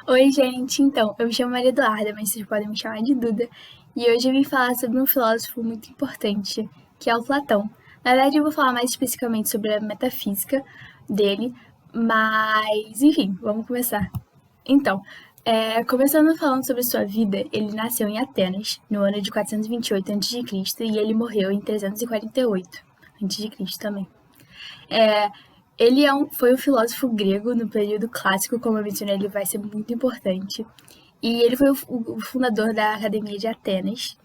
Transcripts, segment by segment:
Oi, gente. Então, eu me chamo Maria Eduarda, mas vocês podem me chamar de Duda. E hoje eu vim falar sobre um filósofo muito importante, que é o Platão. Na verdade, eu vou falar mais especificamente sobre a metafísica dele, mas, enfim, vamos começar. Então, começando falando sobre sua vida, ele nasceu em Atenas, no ano de 428 a.C., e ele morreu em 348 a.C. também. É, ele foi um filósofo grego no período clássico, como eu mencionei, ele vai ser muito importante. E ele foi o fundador da Academia de Atenas.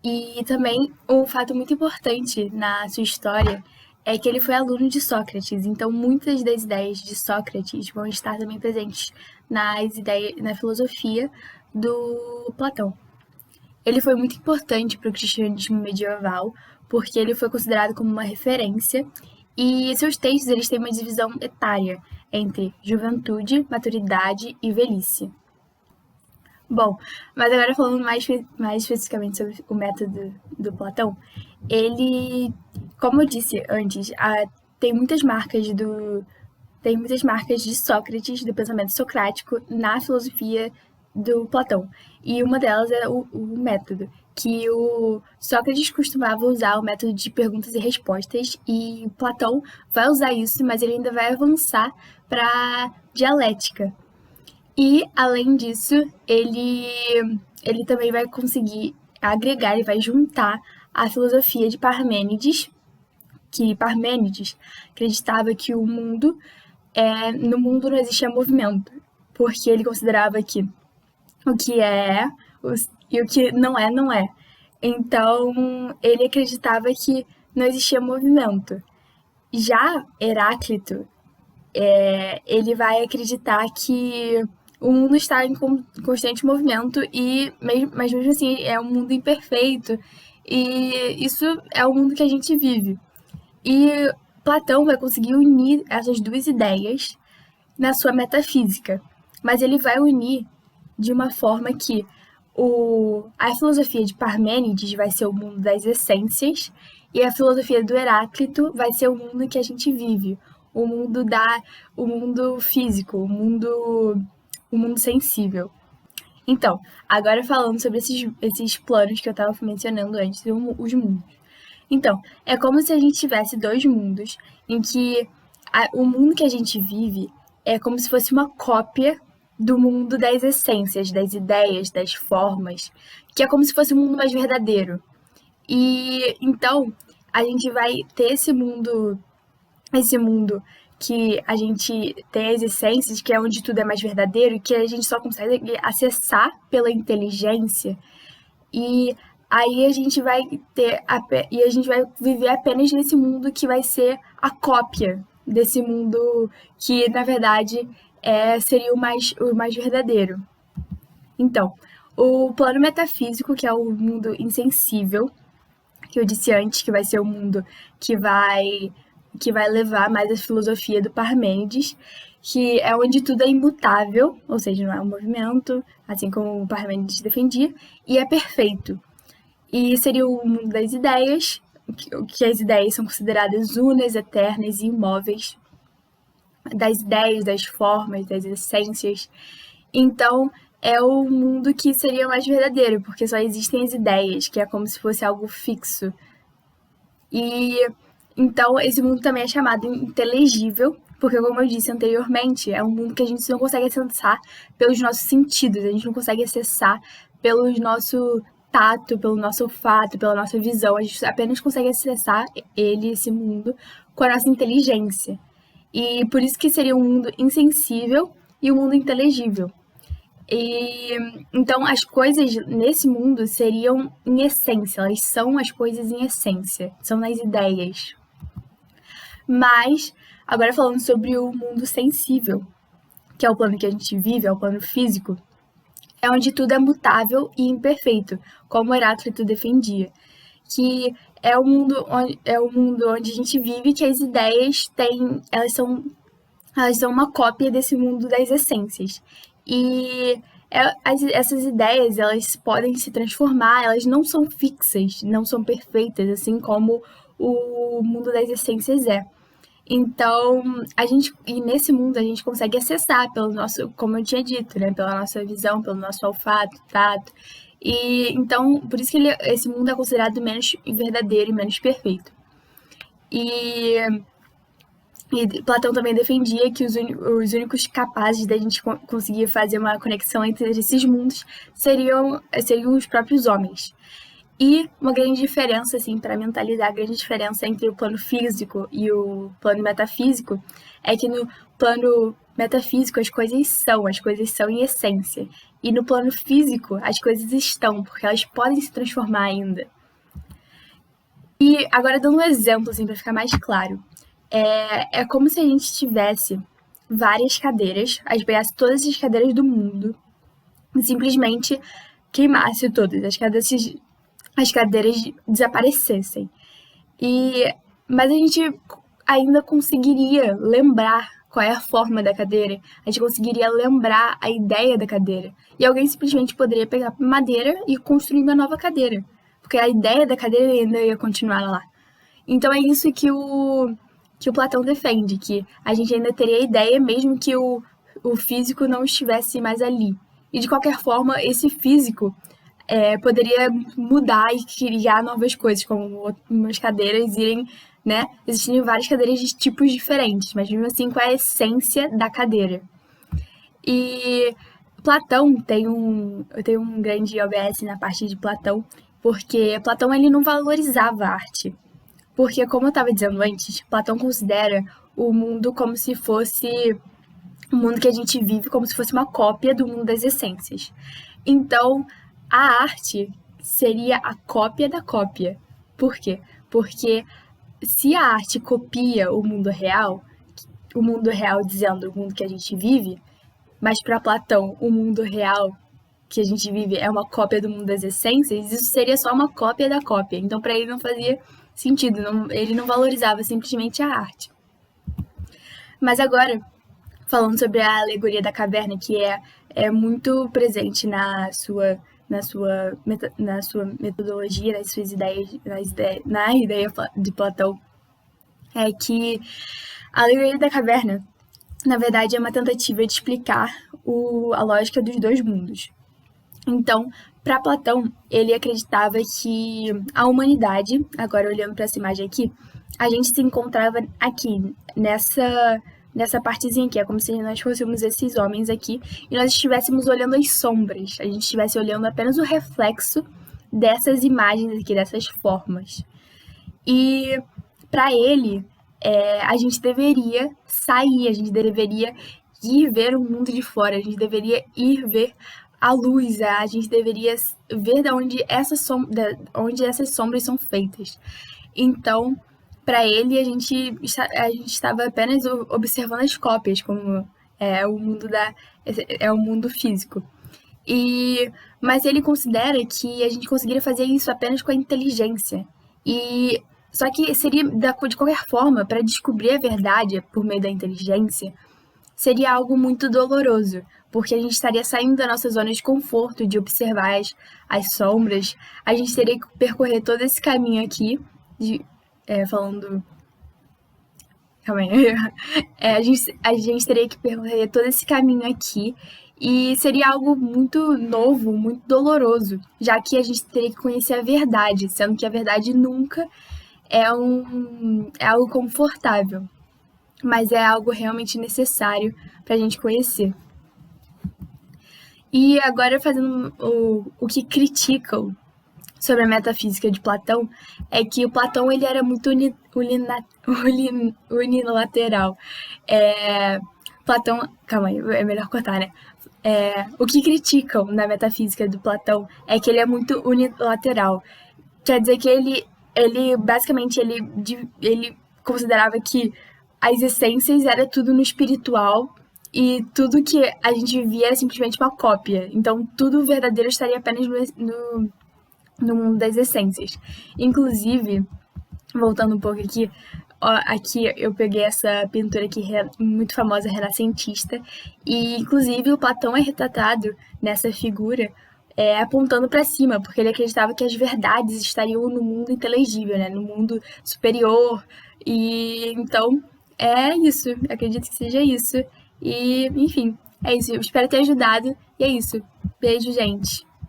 E também um fato muito importante na sua história é que ele foi aluno de Sócrates. Então, muitas das ideias de Sócrates vão estar também presentes na filosofia do Platão. Ele foi muito importante para o cristianismo medieval, porque ele foi considerado como uma referência, e seus textos eles têm uma divisão etária entre juventude, maturidade e velhice. Bom, mas agora falando mais especificamente sobre o método do Platão, ele, como eu disse antes, tem muitas marcas tem muitas marcas de Sócrates, do pensamento socrático, na filosofia do Platão. E uma delas é o método, que o Sócrates costumava usar o método de perguntas e respostas, e Platão vai usar isso, mas ele ainda vai avançar para dialética. E, além disso, ele também vai conseguir agregar, ele vai juntar a filosofia de Parmênides, que Parmênides acreditava que no mundo não existia movimento, porque ele considerava que o que e o que não é, não é. Então, ele acreditava que não existia movimento. Já Heráclito, ele vai acreditar que o mundo está em constante movimento mas mesmo assim é um mundo imperfeito e isso é o mundo que a gente vive. E Platão vai conseguir unir essas duas ideias na sua metafísica, mas ele vai unir de uma forma que a filosofia de Parmênides vai ser o mundo das essências e a filosofia do Heráclito vai ser o mundo que a gente vive, o mundo o mundo físico, o mundo sensível. Então, agora falando sobre esses planos que eu estava mencionando antes, os mundos. Então, é como se a gente tivesse dois mundos em que o mundo que a gente vive é como se fosse uma cópia do mundo das essências, das ideias, das formas, que é como se fosse um mundo mais verdadeiro. E então a gente vai ter esse mundo que a gente tem as essências, que é onde tudo é mais verdadeiro e que a gente só consegue acessar pela inteligência. E aí a gente vai viver apenas nesse mundo que vai ser a cópia desse mundo que na verdade seria o mais verdadeiro. Então, o plano metafísico, que é o mundo insensível, que eu disse antes, que vai ser o mundo que vai levar mais a filosofia do Parmênides, que é onde tudo é imutável, ou seja, não é um movimento, assim como o Parmênides defendia, e é perfeito. E seria o mundo das ideias, que as ideias são consideradas unas, eternas e imóveis, das ideias, das formas, das essências. Então, é o mundo que seria mais verdadeiro, porque só existem as ideias, que é como se fosse algo fixo. E então esse mundo também é chamado inteligível, porque como eu disse anteriormente, é um mundo que a gente não consegue acessar pelos nossos sentidos, a gente não consegue acessar pelo nosso tato, pelo nosso olfato, pela nossa visão, a gente apenas consegue acessar esse mundo com a nossa inteligência. E por isso que seria um mundo insensível e um mundo inteligível. E então as coisas nesse mundo seriam em essência, elas são as coisas em essência, são nas ideias. Mas agora falando sobre o mundo sensível, que é o plano que a gente vive, é o plano físico, é onde tudo é mutável e imperfeito, como Heráclito defendia, que é o mundo onde a gente vive, que as ideias elas são uma cópia desse mundo das essências. E essas ideias, elas podem se transformar, elas não são fixas, não são perfeitas, assim como o mundo das essências é. Então, e nesse mundo a gente consegue acessar pelo nosso, como eu tinha dito, né, pela nossa visão, pelo nosso olfato, tato. E então, por isso que esse mundo é considerado menos verdadeiro e menos perfeito. E Platão também defendia que os únicos capazes da gente conseguir fazer uma conexão entre esses mundos seriam os próprios homens. E uma grande diferença, assim, para mentalizar, a grande diferença entre o plano físico e o plano metafísico é que no plano metafísico as coisas são em essência. E no plano físico as coisas estão, porque elas podem se transformar ainda. E agora dando um exemplo, assim, para ficar mais claro. É como se a gente tivesse várias cadeiras, a gente pegasse todas as cadeiras do mundo e simplesmente queimasse todas, as cadeiras desaparecessem. Mas a gente ainda conseguiria lembrar qual é a forma da cadeira, a gente conseguiria lembrar a ideia da cadeira. E alguém simplesmente poderia pegar madeira e construir uma nova cadeira, porque a ideia da cadeira ainda ia continuar lá. Então é isso que o Platão defende, que a gente ainda teria a ideia mesmo que o físico não estivesse mais ali. E de qualquer forma, esse físico poderia mudar e criar novas coisas, como umas cadeiras irem, né? Existirem várias cadeiras de tipos diferentes, mas mesmo assim com a essência da cadeira. E Platão tem um grande OBS na parte de Platão, porque Platão ele não valorizava a arte. Porque, como eu estava dizendo antes, Platão considera o mundo como se fosse o mundo que a gente vive, como se fosse uma cópia do mundo das essências. Então, a arte seria a cópia da cópia. Por quê? Porque se a arte copia o mundo real dizendo o mundo que a gente vive, mas para Platão o mundo real que a gente vive é uma cópia do mundo das essências, isso seria só uma cópia da cópia. Então, para ele não fazia sentido, ele não valorizava simplesmente a arte. Mas agora, falando sobre a alegoria da caverna, que é muito presente na sua metodologia, nas suas ideias, na ideia de Platão, é que a alegoria da caverna, na verdade, é uma tentativa de explicar a lógica dos dois mundos. Então, para Platão, ele acreditava que a humanidade, agora olhando para essa imagem aqui, a gente se encontrava aqui, nessa partezinha aqui. É como se nós fôssemos esses homens aqui e nós estivéssemos olhando as sombras. A gente estivesse olhando apenas o reflexo dessas imagens aqui, dessas formas. E para ele, a gente deveria sair, a gente deveria ir ver o mundo de fora, a gente deveria ir ver a luz, a gente deveria ver de onde essas sombras são feitas. Então, para ele, a gente estava apenas observando as cópias, como é o mundo físico. Mas ele considera que a gente conseguiria fazer isso apenas com a inteligência. Só que seria, de qualquer forma, para descobrir a verdade por meio da inteligência, seria algo muito doloroso, porque a gente estaria saindo da nossa zona de conforto, de observar as sombras, a gente teria que percorrer todo esse caminho aqui, falando... Calma aí. A gente teria que percorrer todo esse caminho aqui, e seria algo muito novo, muito doloroso, já que a gente teria que conhecer a verdade, sendo que a verdade nunca é algo confortável, mas é algo realmente necessário para a gente conhecer. E agora, fazendo o que criticam sobre a metafísica de Platão, é que o Platão ele era muito unilateral. Platão... Calma aí, é melhor cortar, né? O que criticam na metafísica do Platão é que ele é muito unilateral. Quer dizer que ele basicamente, ele considerava que as essências era tudo no espiritual e tudo que a gente vivia era simplesmente uma cópia. Então, tudo verdadeiro estaria apenas no mundo das essências. Inclusive, voltando um pouco aqui, aqui eu peguei essa pintura aqui muito famosa, renascentista, e inclusive o Platão é retratado nessa figura apontando para cima, porque ele acreditava que as verdades estariam no mundo inteligível, né, no mundo superior, e então é isso, acredito que seja isso. E, enfim, é isso. Eu espero ter ajudado. E é isso. Beijo, gente.